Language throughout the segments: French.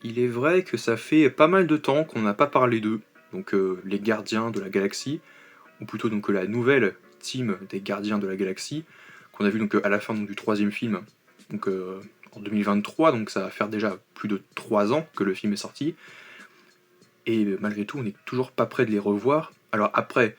Il est vrai que ça fait pas mal de temps qu'on n'a pas parlé d'eux, donc les Gardiens de la Galaxie, ou plutôt donc la nouvelle team des Gardiens de la Galaxie, qu'on a vu donc à la fin donc, du troisième film, donc en 2023, donc ça va faire déjà plus de 3 ans que le film est sorti, et malgré tout on n'est toujours pas prêt de les revoir. Alors après,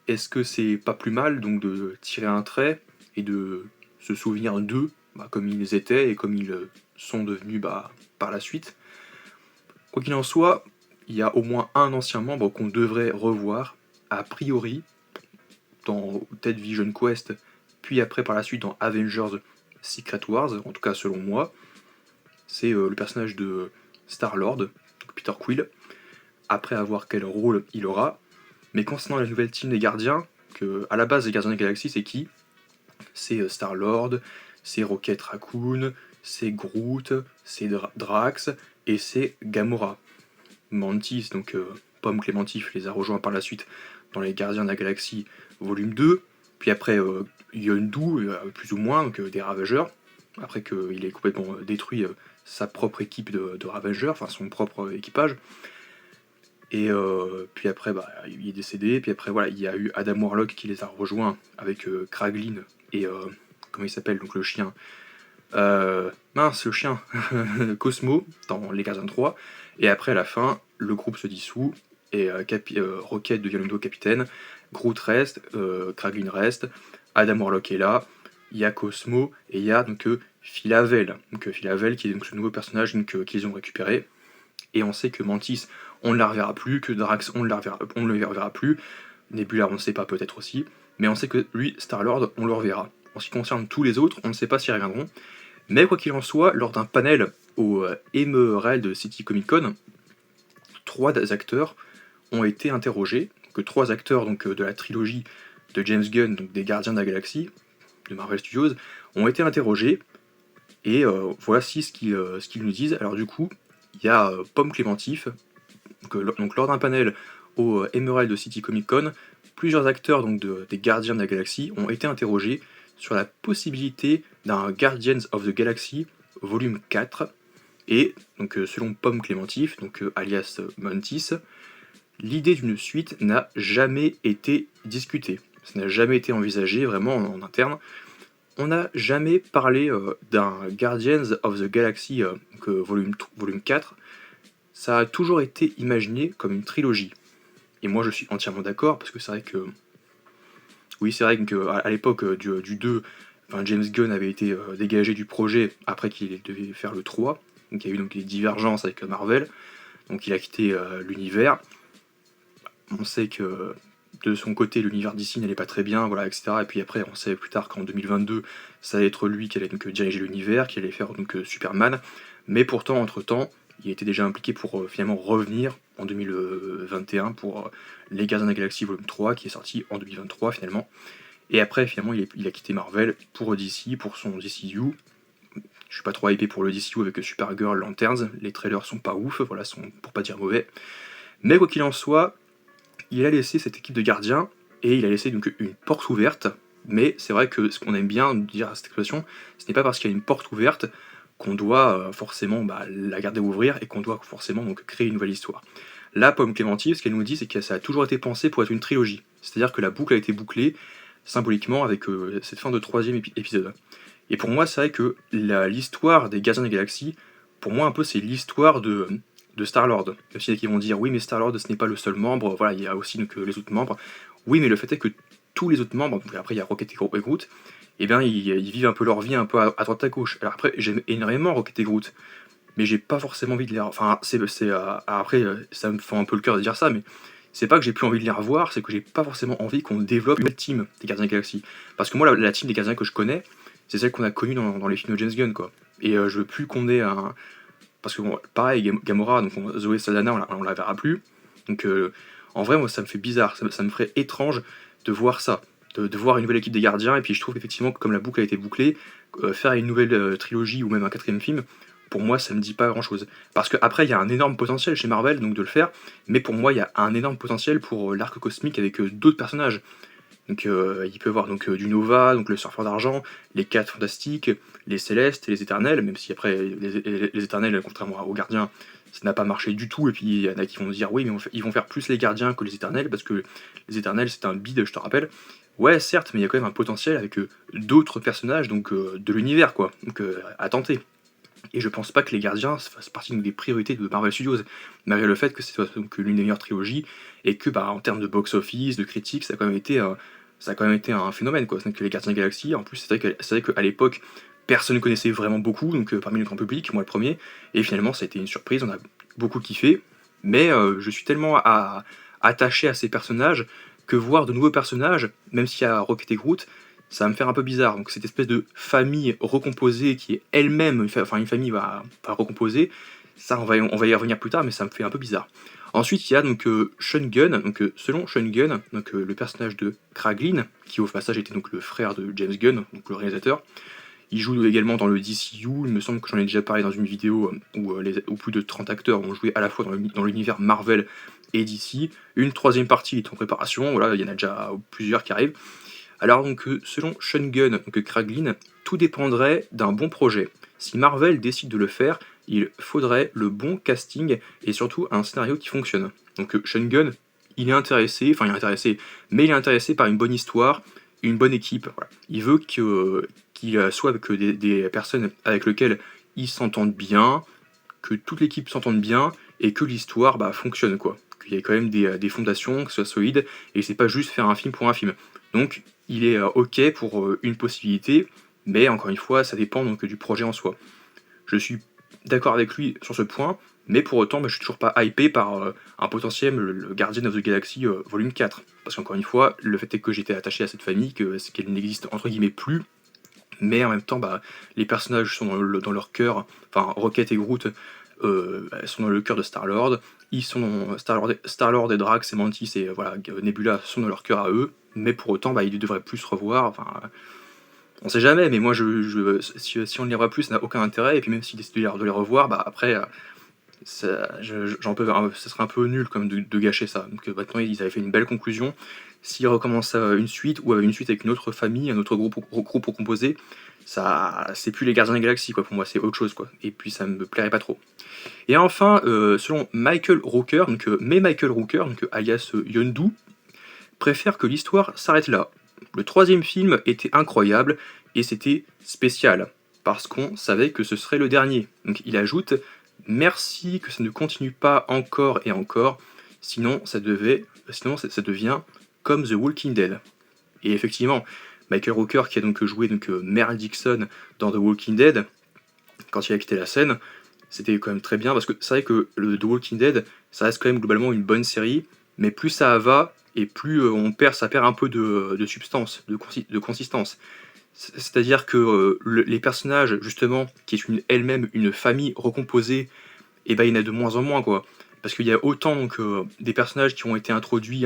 est-ce que c'est pas plus mal donc de tirer un trait et de se souvenir d'eux comme ils étaient et comme ils sont devenus par la suite. Quoi qu'il en soit, il y a au moins un ancien membre qu'on devrait revoir, a priori, dans peut-être Vision Quest, puis après par la suite dans Avengers Secret Wars, en tout cas selon moi, c'est le personnage de Star-Lord, donc Peter Quill, après avoir quel rôle il aura. Mais concernant la nouvelle team des gardiens, que à la base les gardiens de la galaxie c'est qui? C'est Star-Lord, c'est Rocket Raccoon, c'est Groot, c'est Drax, et c'est Gamora. Mantis, donc Pomme Clémentif, les a rejoints par la suite dans les Gardiens de la Galaxie volume 2. Puis après, Yondu, plus ou moins, donc des Ravageurs. Après qu'il ait complètement détruit sa propre équipe de Ravageurs, enfin son propre équipage. Et puis après, il est décédé. Puis après, voilà, il y a eu Adam Warlock qui les a rejoints avec Kraglin et comment il s'appelle, donc le chien. Mince, le chien, Cosmo, dans Les Gardiens 3. Et après, à la fin, le groupe se dissout, et Rocket devient le nouveau capitaine, Groot reste, Kraglin reste, Adam Warlock est là, il y a Cosmo, et il y a donc Philavel. Donc Philavel qui est donc ce nouveau personnage qu'ils ont récupéré. Et on sait que Mantis, on ne la reverra plus, que Drax, on ne le reverra plus, Nebula, on ne sait pas, peut-être aussi, mais on sait que lui, Star-Lord, on le reverra. En ce qui concerne tous les autres, on ne sait pas s'ils reviendront, mais quoi qu'il en soit, lors d'un panel au Emerald City Comic Con, 3 acteurs ont été interrogés, que 3 acteurs donc, de la trilogie de James Gunn, donc des Gardiens de la Galaxie, de Marvel Studios, ont été interrogés, et voici ce qu'ils nous disent. Alors du coup, il y a Pomme Clémentif, donc lors d'un panel au Emerald City Comic Con, plusieurs acteurs donc, des Gardiens de la Galaxie ont été interrogés sur la possibilité d'un Guardians of the Galaxy volume 4. Et donc selon Pomme Clémentif, donc alias Mantis, l'idée d'une suite n'a jamais été discutée. Ça n'a jamais été envisagé vraiment en interne. On n'a jamais parlé d'un Guardians of the Galaxy volume 4. Ça a toujours été imaginé comme une trilogie. Et moi je suis entièrement d'accord, parce que c'est vrai que oui, c'est vrai qu'à l'époque du 2, enfin, James Gunn avait été dégagé du projet après qu'il devait faire le 3. Donc il y a eu donc des divergences avec Marvel. Donc il a quitté l'univers. On sait que de son côté, l'univers d'ici n'allait pas très bien, voilà, etc. Et puis après, on sait plus tard qu'en 2022, ça allait être lui qui allait donc diriger l'univers, qui allait faire donc Superman. Mais pourtant, entre-temps, il était déjà impliqué pour finalement revenir en 2021 pour Les Gardiens de la Galaxie Volume 3, qui est sorti en 2023 finalement. Et après, finalement, il a quitté Marvel pour DC, pour son DCU. Je suis pas trop hypé pour le DCU avec Supergirl, Lanterns. Les trailers sont pas ouf, voilà, sont pour pas dire mauvais. Mais quoi qu'il en soit, il a laissé cette équipe de gardiens et il a laissé donc une porte ouverte. Mais c'est vrai que ce qu'on aime bien dire à cette expression, ce n'est pas parce qu'il y a une porte ouverte qu'on doit forcément la garder ouvrir et qu'on doit forcément donc créer une nouvelle histoire. Là, Pomme Clémentive, ce qu'elle nous dit, c'est que ça a toujours été pensé pour être une trilogie. C'est-à-dire que la boucle a été bouclée symboliquement avec cette fin de troisième épisode. Et pour moi, c'est vrai que l'histoire des Gardiens des Galaxies, pour moi, un peu, c'est l'histoire de Star-Lord. Même s'il y en a qui vont dire, oui, mais Star-Lord, ce n'est pas le seul membre, voilà, il y a aussi donc, les autres membres. Oui, mais le fait est que tous les autres membres, donc après il y a Rocket et Groot, eh bien, ils vivent un peu leur vie un peu à droite à gauche. Alors après, j'aime énormément Rocket et Groot, mais j'ai pas forcément envie de les... Enfin, après, ça me fend un peu le cœur de dire ça, mais c'est pas que j'ai plus envie de les revoir, c'est que j'ai pas forcément envie qu'on développe une team des Gardiens de la Galaxie. Parce que moi, la team des Gardiens que je connais, c'est celle qu'on a connue dans les films de James Gunn, quoi. Et je veux plus qu'on ait un... Parce que, bon, pareil, Gamora, donc Zoé Saldana, on la verra plus. Donc, en vrai, moi, ça me fait bizarre, ça me ferait étrange de voir ça. De voir une nouvelle équipe des gardiens, et puis je trouve qu'effectivement, que comme la boucle a été bouclée, faire une nouvelle trilogie ou même un quatrième film, pour moi, ça me dit pas grand chose. Parce qu'après, il y a un énorme potentiel chez Marvel donc de le faire, mais pour moi, il y a un énorme potentiel pour l'arc cosmique avec d'autres personnages. Donc il peut y avoir donc du Nova, donc le surfeur d'argent, les 4 fantastiques, les célestes et les éternels, même si après les éternels, contrairement aux gardiens, ça n'a pas marché du tout, et puis il y en a qui vont dire oui mais ils vont faire plus les gardiens que les éternels, parce que les éternels c'est un bide, je te rappelle. Ouais certes, mais il y a quand même un potentiel avec d'autres personnages donc de l'univers quoi, donc à tenter. Et je pense pas que les gardiens fassent partie des priorités de Marvel Studios, malgré le fait que c'est donc l'une des meilleures trilogies, et que bah, en termes de box-office, de critiques, ça a quand même été un phénomène quoi. C'est que les Gardiens de la Galaxie, en plus c'est vrai qu'à l'époque, personne ne connaissait vraiment beaucoup, donc parmi le grand public, moi le premier, et finalement ça a été une surprise, on a beaucoup kiffé, mais je suis tellement attaché à ces personnages que voir de nouveaux personnages, même s'il y a Rocket et Groot, ça va me faire un peu bizarre. Donc cette espèce de famille recomposée qui est elle-même, enfin une famille va recomposer, ça on va y revenir plus tard, mais ça me fait un peu bizarre. Ensuite il y a donc Sean Gunn, donc selon Sean Gunn, donc le personnage de Kraglin, qui au passage était donc le frère de James Gunn, donc le réalisateur. Il joue également dans le DCU, il me semble que j'en ai déjà parlé dans une vidéo où plus de 30 acteurs ont joué à la fois dans l'univers Marvel et DC. Une troisième partie est en préparation, voilà, il y en a déjà plusieurs qui arrivent. Alors donc selon Sean Gunn, donc Kraglin, tout dépendrait d'un bon projet. Si Marvel décide de le faire, il faudrait le bon casting et surtout un scénario qui fonctionne. Donc Sean Gunn, il est intéressé, mais il est intéressé par une bonne histoire, une bonne équipe. Voilà. Il veut qu'il soit avec des personnes avec lesquelles il s'entende bien, que toute l'équipe s'entende bien et que l'histoire fonctionne quoi. Qu'il y ait quand même des fondations, que ce soit solide, et c'est pas juste faire un film pour un film. Donc il est ok pour une possibilité, mais encore une fois, ça dépend donc du projet en soi. Je suis d'accord avec lui sur ce point, mais pour autant, je suis toujours pas hypé par un potentiel le Guardian of the Galaxy volume 4. Parce qu'encore une fois, le fait est que j'étais attaché à cette famille, qu'elle n'existe entre guillemets plus, mais en même temps, les personnages sont dans leur cœur, enfin Rocket et Groot sont dans le cœur de Star-Lord, ils sont Star-Lord et Drax et Mantis et voilà, Nebula sont dans leur cœur à eux, mais pour autant, ils devraient plus se revoir, enfin on sait jamais, mais moi si on ne les revoit plus, ça n'a aucun intérêt, et puis même s'ils décident de les revoir, après ça serait un peu nul comme de gâcher ça. Donc maintenant ils avaient fait une belle conclusion. S'ils recommencent une suite ou une suite avec une autre famille, un autre groupe composé, ça c'est plus les Gardiens de la Galaxie quoi. Pour moi c'est autre chose quoi. Et puis ça me plairait pas trop. Et enfin selon Michael Rooker, Michael Rooker, alias Yondu, préfère que l'histoire s'arrête là. Le troisième film était incroyable et c'était spécial parce qu'on savait que ce serait le dernier. Donc il ajoute merci que ça ne continue pas encore et encore, sinon ça devient comme The Walking Dead. Et effectivement, Michael Rooker qui a donc joué Merle Dixon dans The Walking Dead, quand il a quitté la scène, c'était quand même très bien parce que c'est vrai que le The Walking Dead, ça reste quand même globalement une bonne série, mais plus ça va et plus ça perd un peu de substance, de consistance. C'est-à-dire que les personnages, justement, qui est elle-même une famille recomposée, et il y en a de moins en moins, quoi. Parce qu'il y a autant des personnages qui ont été introduits,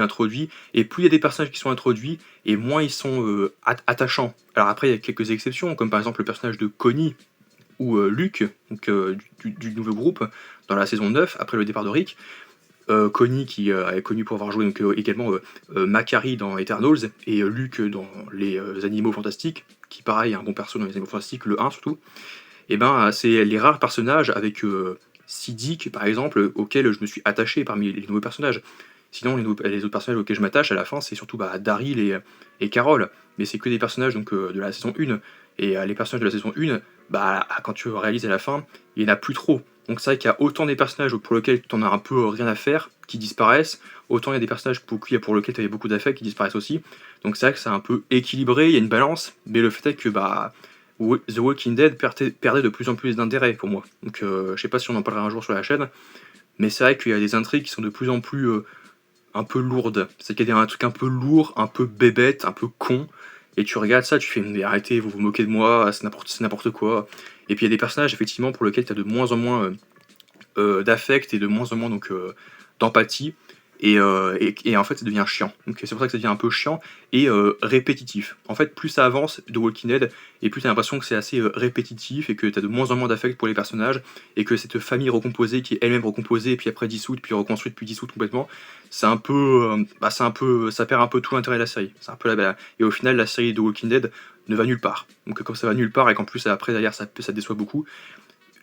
et plus il y a des personnages qui sont introduits, et moins ils sont attachants. Alors après, il y a quelques exceptions, comme par exemple le personnage de Connie ou Luke, du nouveau groupe, dans la saison 9, après le départ de Rick. Connie qui est connu pour avoir joué également Macari dans Eternals et Luke dans les Animaux Fantastiques, qui pareil est un bon perso dans les Animaux Fantastiques, le 1 surtout. Et c'est les rares personnages avec Siddiq par exemple auxquels je me suis attaché parmi les nouveaux personnages. Sinon les autres personnages auxquels je m'attache à la fin c'est surtout Daryl et Carol, mais c'est que des personnages de la saison 1. Et les personnages de la saison 1, quand tu réalises à la fin, il n'y en a plus trop. Donc c'est vrai qu'il y a autant des personnages pour lesquels tu en as un peu rien à faire, qui disparaissent, autant il y a des personnages pour lesquels tu avais beaucoup d'affect qui disparaissent aussi. Donc c'est vrai que c'est un peu équilibré, il y a une balance, mais le fait est que The Walking Dead perdait de plus en plus d'intérêt pour moi. Donc je sais pas si on en parlera un jour sur la chaîne, mais c'est vrai qu'il y a des intrigues qui sont de plus en plus un peu lourdes. C'est qu'il y a un truc un peu lourd, un peu bébête, un peu con, et tu regardes ça, tu fais mais arrêtez, vous vous moquez de moi, c'est n'importe quoi. Et puis il y a des personnages effectivement pour lesquels tu as de moins en moins d'affect et de moins en moins d'empathie. et en fait ça devient chiant. Donc c'est pour ça que ça devient un peu chiant et répétitif. En fait, plus ça avance de Walking Dead, et plus t'as l'impression que c'est assez répétitif et que t'as de moins en moins d'affect pour les personnages, et que cette famille recomposée qui est elle-même recomposée, et puis après dissoute, puis reconstruite, puis dissoute complètement, c'est un peu, ça perd un peu tout l'intérêt de la série. C'est un peu et au final, la série de Walking Dead ne va nulle part. Donc comme ça va nulle part et qu'en plus après derrière ça déçoit beaucoup.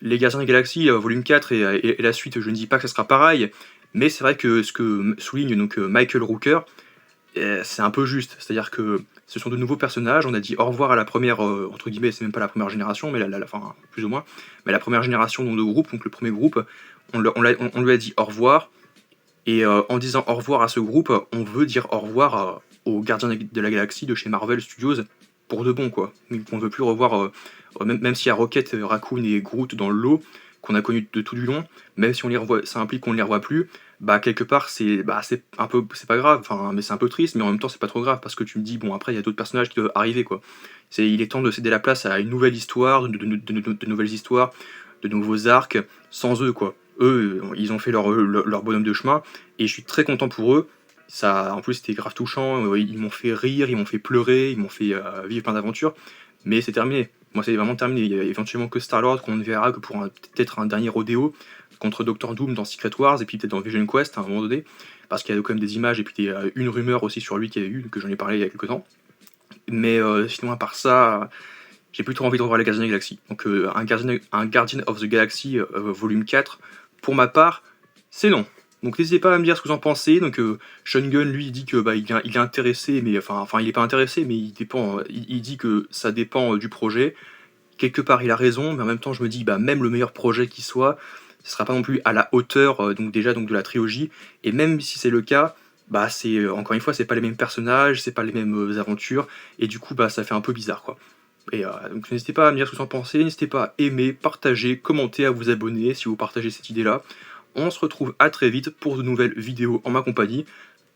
Les Gardiens de la Galaxie, volume 4 et la suite, je ne dis pas que ça sera pareil, mais c'est vrai que ce que souligne donc Michael Rooker, c'est un peu juste. C'est-à-dire que ce sont de nouveaux personnages, on a dit au revoir à la première, entre guillemets, c'est même pas la première génération, mais enfin, plus ou moins, mais la première génération donc, de groupe, donc le premier groupe, on lui a dit au revoir, et en disant au revoir à ce groupe, on veut dire au revoir aux Gardiens de la Galaxie de chez Marvel Studios, pour de bon, quoi. On ne veut plus revoir, même s'il y a Rocket, Raccoon et Groot dans le lot, qu'on a connu de tout du long, même si on les revoit, ça implique qu'on ne les revoit plus, bah quelque part c'est un peu, c'est pas grave, enfin mais c'est un peu triste, mais en même temps c'est pas trop grave, parce que tu me dis bon après il y a d'autres personnages qui doivent arriver, quoi. Il est temps de céder la place à une nouvelle histoire, de nouvelles histoires, de nouveaux arcs, sans eux, quoi. Eux, ils ont fait leur bonhomme de chemin, et je suis très content pour eux. Ça, en plus, c'était grave touchant. Ils m'ont fait rire, ils m'ont fait pleurer, ils m'ont fait vivre plein d'aventures. Mais c'est terminé. Moi, c'est vraiment terminé. Il y a éventuellement que Star-Lord qu'on ne verra que pour peut-être un dernier rodéo contre Doctor Doom dans Secret Wars et puis peut-être dans Vision Quest à un moment donné. Parce qu'il y a quand même des images et puis une rumeur aussi sur lui qu'il y a eu, que j'en ai parlé il y a quelques temps. Mais sinon, à part ça, j'ai plutôt envie de revoir les Gardiens de la Galaxie. Donc, un Guardian of the Galaxy volume 4, pour ma part, c'est long. Donc n'hésitez pas à me dire ce que vous en pensez. Donc Sean Gunn, lui, il dit que il est intéressé, mais enfin il est pas intéressé, mais il dit que ça dépend du projet. Quelque part il a raison, mais en même temps je me dis même le meilleur projet qui soit, ce sera pas non plus à la hauteur donc déjà donc de la trilogie. Et même si c'est le cas, c'est encore une fois c'est pas les mêmes personnages, c'est pas les mêmes aventures, et du coup ça fait un peu bizarre, quoi. Et donc n'hésitez pas à me dire ce que vous en pensez, n'hésitez pas à aimer, partager, commenter, à vous abonner si vous partagez cette idée-là. On se retrouve à très vite pour de nouvelles vidéos en ma compagnie.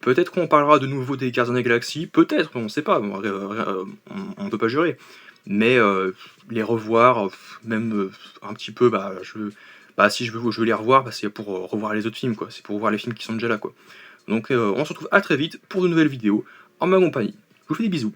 Peut-être qu'on parlera de nouveau des Gardiens de la Galaxie, peut-être, on ne sait pas, on ne peut pas jurer. Mais les revoir, même un petit peu, si je veux les revoir, c'est pour revoir les autres films, quoi. C'est pour voir les films qui sont déjà là, quoi. Donc on se retrouve à très vite pour de nouvelles vidéos en ma compagnie. Je vous fais des bisous.